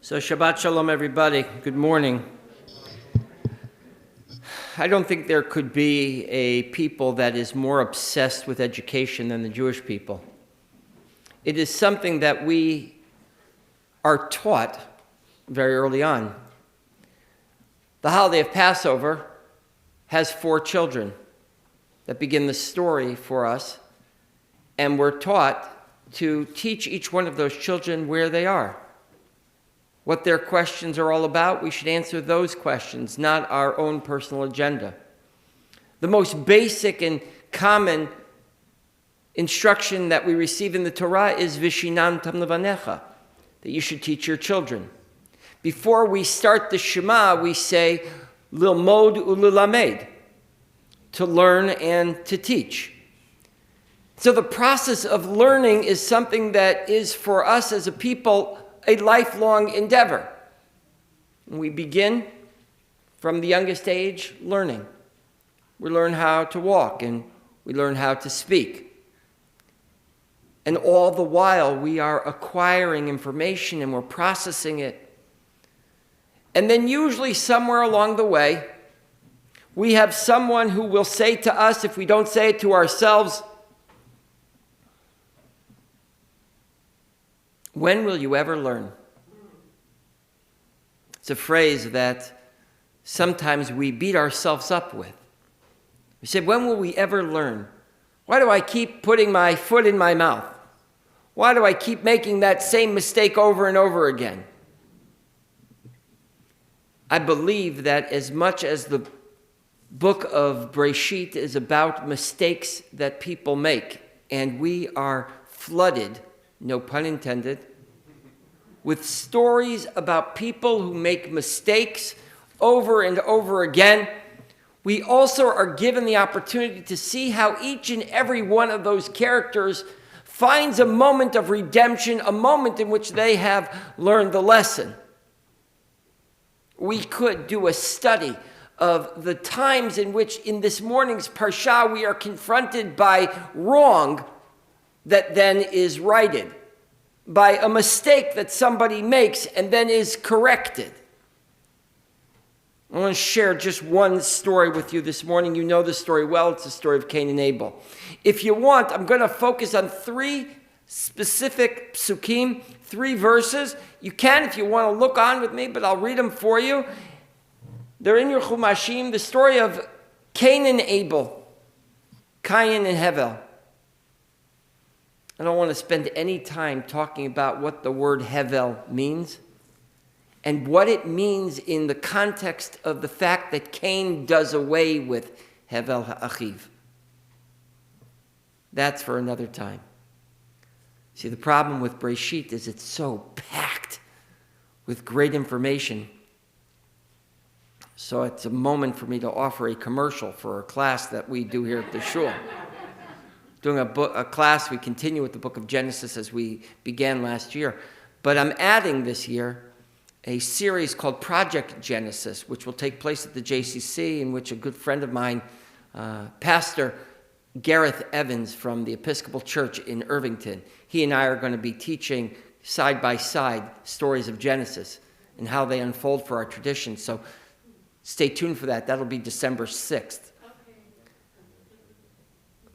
So Shabbat Shalom, everybody. Good morning. I don't think there could be a people that is more obsessed with education than the Jewish people. It is something that we are taught very early on. The holiday of Passover has 4 children that begin the story for us, and we're taught to teach each one of those children where they are. What their questions are all about, we should answer those questions, not our own personal agenda. The most basic and common instruction that we receive in the Torah is Vishinantam levanecha, that you should teach your children. Before we start the Shema, we say Lilmod u'lilamed, to learn and to teach. So the process of learning is something that is for us as a people a lifelong endeavor. We begin from the youngest age learning. We learn how to walk and we learn how to speak. And all the while we are acquiring information and we're processing it. And then usually somewhere along the way, we have someone who will say to us, if we don't say it to ourselves, "When will you ever learn?" It's a phrase that sometimes we beat ourselves up with. We say, when will we ever learn? Why do I keep putting my foot in my mouth? Why do I keep making that same mistake over and over again? I believe that as much as the book of Bereshit is about mistakes that people make, and we are flooded, no pun intended, with stories about people who make mistakes over and over again, we also are given the opportunity to see how each and every one of those characters finds a moment of redemption, a moment in which they have learned the lesson. We could do a study of the times in which in this morning's Parsha we are confronted by wrong that then is righted, by a mistake that somebody makes and then is corrected. I want to share just one story with you this morning. You know the story well. It's the story of Cain and Abel. If you want, I'm going to focus on 3 specific psukim, 3 verses. You can, if you want to look on with me, but I'll read them for you. They're in your Chumashim, the story of Cain and Abel, Cain and Hevel. I don't want to spend any time talking about what the word Hevel means and what it means in the context of the fact that Cain does away with Hevel ha'achiv. That's for another time. See, the problem with Bereshit is it's so packed with great information. So it's a moment for me to offer a commercial for a class that we do here at the shul. Doing a class, we continue with the book of Genesis as we began last year. But I'm adding this year a series called Project Genesis, which will take place at the JCC, in which a good friend of mine, Pastor Gareth Evans from the Episcopal Church in Irvington, he and I are going to be teaching side by side stories of Genesis and how they unfold for our tradition. So stay tuned for that. That'll be December 6th.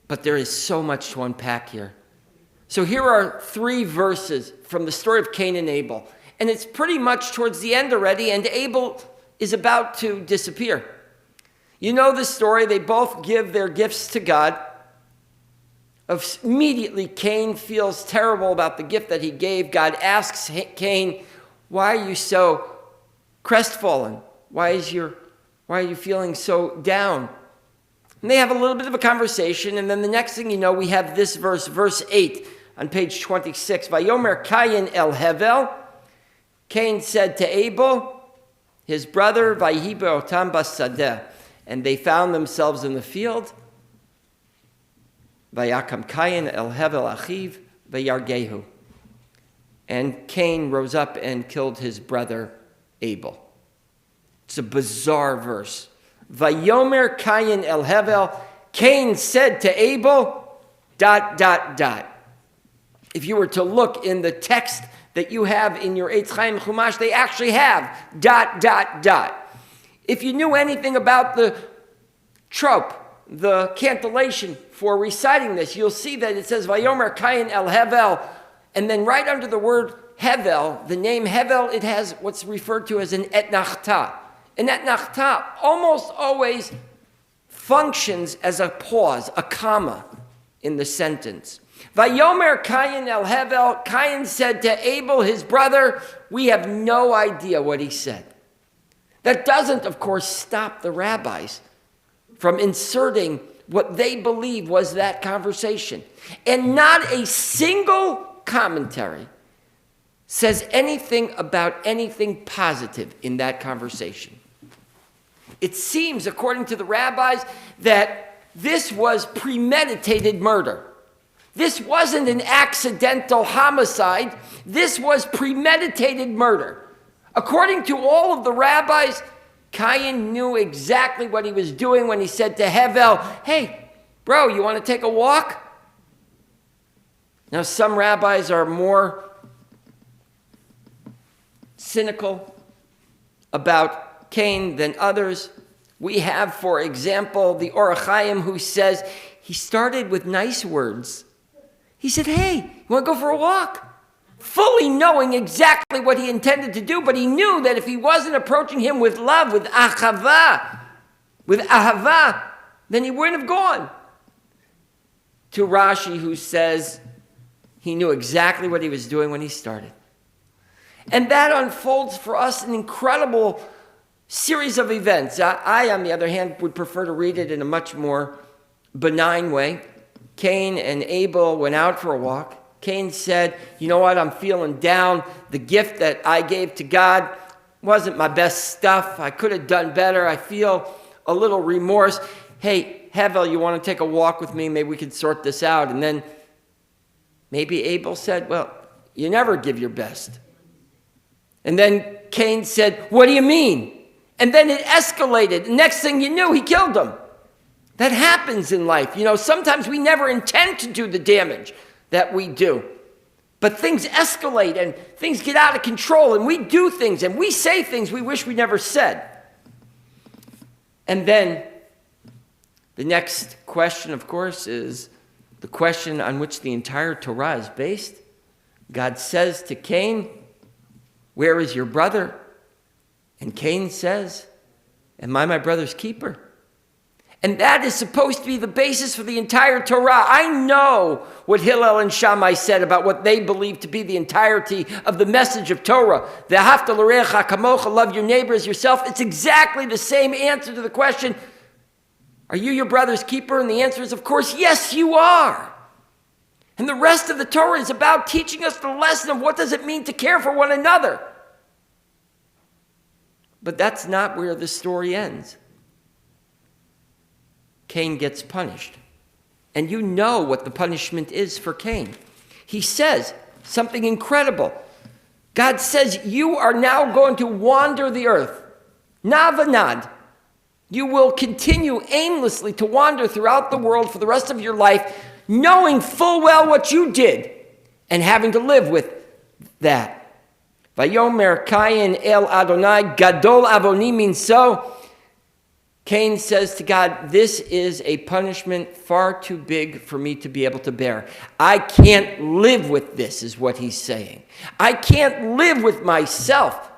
But there is so much to unpack here. So here are 3 verses from the story of Cain and Abel. And it's pretty much towards the end already, and Abel is about to disappear. You know the story. They both give their gifts to God. Immediately, Cain feels terrible about the gift that he gave. God asks Cain, "Why are you so crestfallen? Why are you feeling so down?" And they have a little bit of a conversation, and then the next thing you know, we have this verse, verse 8 on page 26. Vayomer Cain el Hevel. Cain said to Abel, his brother, Vayihi be'otam basadeh, and they found themselves in the field. Vayakam Cain el Hevel achiv vayargehu. And Cain rose up and killed his brother Abel. It's a bizarre verse. Vayomer Cain el Hevel. Cain said to Abel, ... If you were to look in the text that you have in your Eitz Chaim Chumash, they actually have ... If you knew anything about the trope, the cantillation for reciting this, you'll see that it says, Vayomer Kayin el Hevel, and then right under the word Hevel, the name Hevel, it has what's referred to as an etnachta. An etnachta almost always functions as a pause, a comma in the sentence. Vayomer Kayin el Hevel, Kayin said to Abel, his brother, we have no idea what he said. That doesn't, of course, stop the rabbis from inserting what they believe was that conversation. And not a single commentary says anything about anything positive in that conversation. It seems, according to the rabbis, that this was premeditated murder. This wasn't an accidental homicide. This was premeditated murder. According to all of the rabbis, Cain knew exactly what he was doing when he said to Hevel, hey, bro, you want to take a walk? Now, some rabbis are more cynical about Cain than others. We have, for example, the Or HaChaim, who says he started with nice words. He said, hey, you want to go for a walk? Fully knowing exactly what he intended to do, but he knew that if he wasn't approaching him with love, with ahava, then he wouldn't have gone. To Rashi, who says he knew exactly what he was doing when he started. And that unfolds for us an incredible series of events. I, on the other hand, would prefer to read it in a much more benign way. Cain and Abel went out for a walk. Cain said, you know what, I'm feeling down. The gift that I gave to God wasn't my best stuff. I could have done better. I feel a little remorse. Hey, Hevel, you want to take a walk with me? Maybe we could sort this out. And then maybe Abel said, well, you never give your best. And then Cain said, what do you mean? And then it escalated. Next thing you knew, he killed him. That happens in life. You know, sometimes we never intend to do the damage that we do. But things escalate and things get out of control and we do things and we say things we wish we never said. And then the next question, of course, is the question on which the entire Torah is based. God says to Cain, where is your brother? And Cain says, am I my brother's keeper? And that is supposed to be the basis for the entire Torah. I know what Hillel and Shammai said about what they believe to be the entirety of the message of Torah. Ve'ahavta l'reacha kamocha, love your neighbor as yourself. It's exactly the same answer to the question, are you your brother's keeper? And the answer is, of course, yes, you are. And the rest of the Torah is about teaching us the lesson of what does it mean to care for one another. But that's not where the story ends. Cain gets punished. And you know what the punishment is for Cain. He says something incredible. God says, you are now going to wander the earth. Navanad. You will continue aimlessly to wander throughout the world for the rest of your life, knowing full well what you did and having to live with that. Vayomer Kayin el Adonai, Gadol Avoni means so. Cain says to God, this is a punishment far too big for me to be able to bear. I can't live with this, is what he's saying. I can't live with myself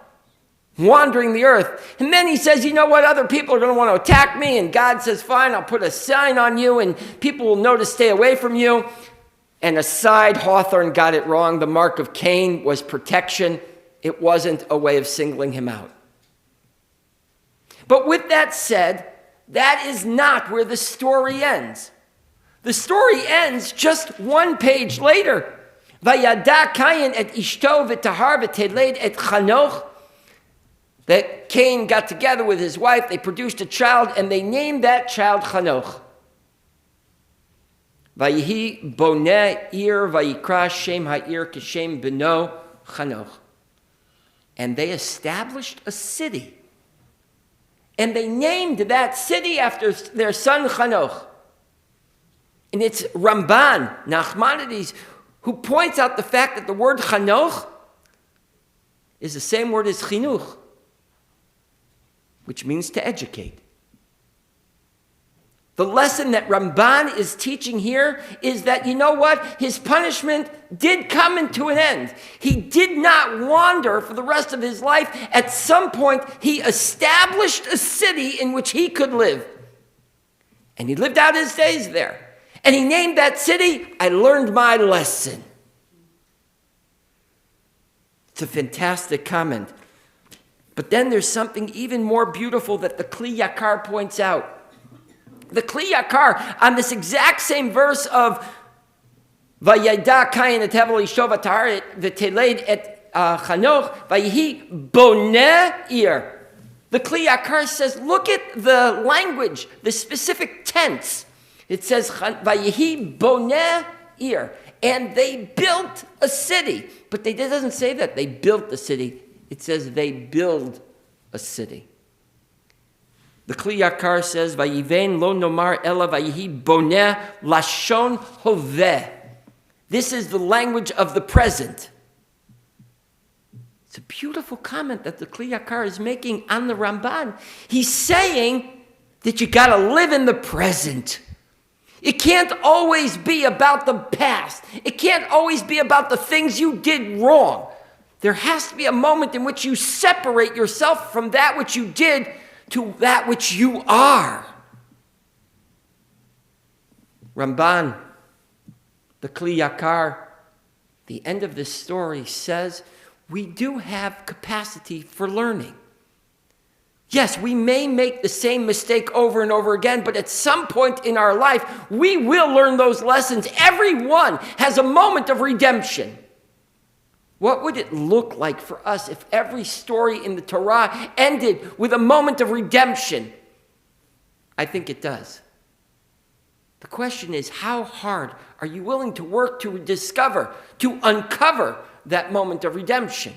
wandering the earth. And then he says, you know what, other people are going to want to attack me. And God says, fine, I'll put a sign on you and people will know to stay away from you. And aside, Hawthorne got it wrong. The mark of Cain was protection. It wasn't a way of singling him out. But with that said, that is not where the story ends. The story ends just one page later. Vayada Cain et ishto v'tahar v'teled et Chanoch. That Cain got together with his wife, they produced a child, and they named that child Chanoch. Vayihi boneh ir vayikra shem ha'ir kishem beno Chanoch. And they established a city. And they named that city after their son Chanoch. And it's Ramban, Nachmanides, who points out the fact that the word Chanoch is the same word as chinuch, which means to educate. The lesson that Ramban is teaching here is that, you know what? His punishment did come to an end. He did not wander for the rest of his life. At some point, he established a city in which he could live. And he lived out his days there. And he named that city, I learned my lesson. It's a fantastic comment. But then there's something even more beautiful that the Kli Yakar points out. The Kli Yakar, on this exact same verse of Vayida Kain et Hevel Isho v'Teled et Chanoch Vayihi Boneh Ir. The Kli Yakar says, look at the language, the specific tense. It says Vayihi Boneh Ir, and they built a city. But it doesn't say that they built the city. It says they build a city. The Kli Yakar says, "Vayivein lo nomar ela vayihi boneh lashon hoveh." This is the language of the present. It's a beautiful comment that the Kli Yakar is making on the Ramban. He's saying that you got to live in the present. It can't always be about the past. It can't always be about the things you did wrong. There has to be a moment in which you separate yourself from that which you did to that which you are. Ramban, the Kli Yakar, the end of this story says, we do have capacity for learning. Yes, we may make the same mistake over and over again, but at some point in our life, we will learn those lessons. Everyone has a moment of redemption. What would it look like for us if every story in the Torah ended with a moment of redemption? I think it does. The question is, how hard are you willing to work to discover, to uncover that moment of redemption?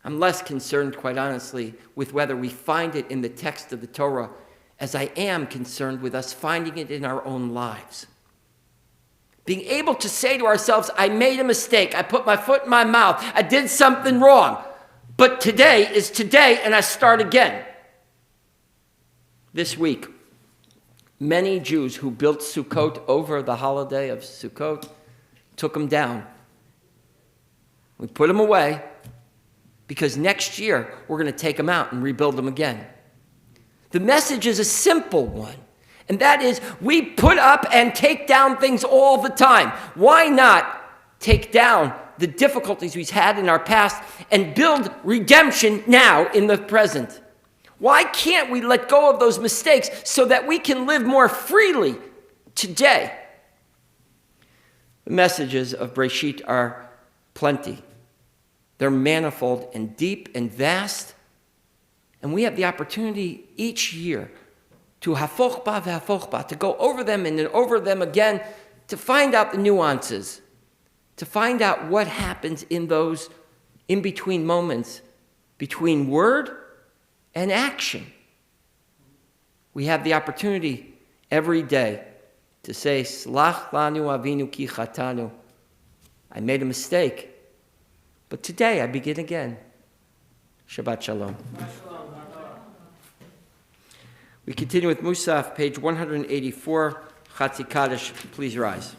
I'm less concerned, quite honestly, with whether we find it in the text of the Torah as I am concerned with us finding it in our own lives. Being able to say to ourselves, I made a mistake, I put my foot in my mouth, I did something wrong, but today is today and I start again. This week, many Jews who built Sukkot over the holiday of Sukkot took them down. We put them away because next year we're going to take them out and rebuild them again. The message is a simple one. And that is, we put up and take down things all the time. Why not take down the difficulties we've had in our past and build redemption now in the present? Why can't we let go of those mistakes so that we can live more freely today? The messages of Bereshit are plenty. They're manifold and deep and vast. And we have the opportunity each year to hafoch ba v'hafoch ba, to go over them and then over them again, to find out the nuances, to find out what happens in those in-between moments, between word and action. We have the opportunity every day to say, Slach lanu avinu ki chatanu. I made a mistake, but today I begin again. Shabbat shalom. We continue with Musaf, page 184, Chatzi Kaddish. Please rise.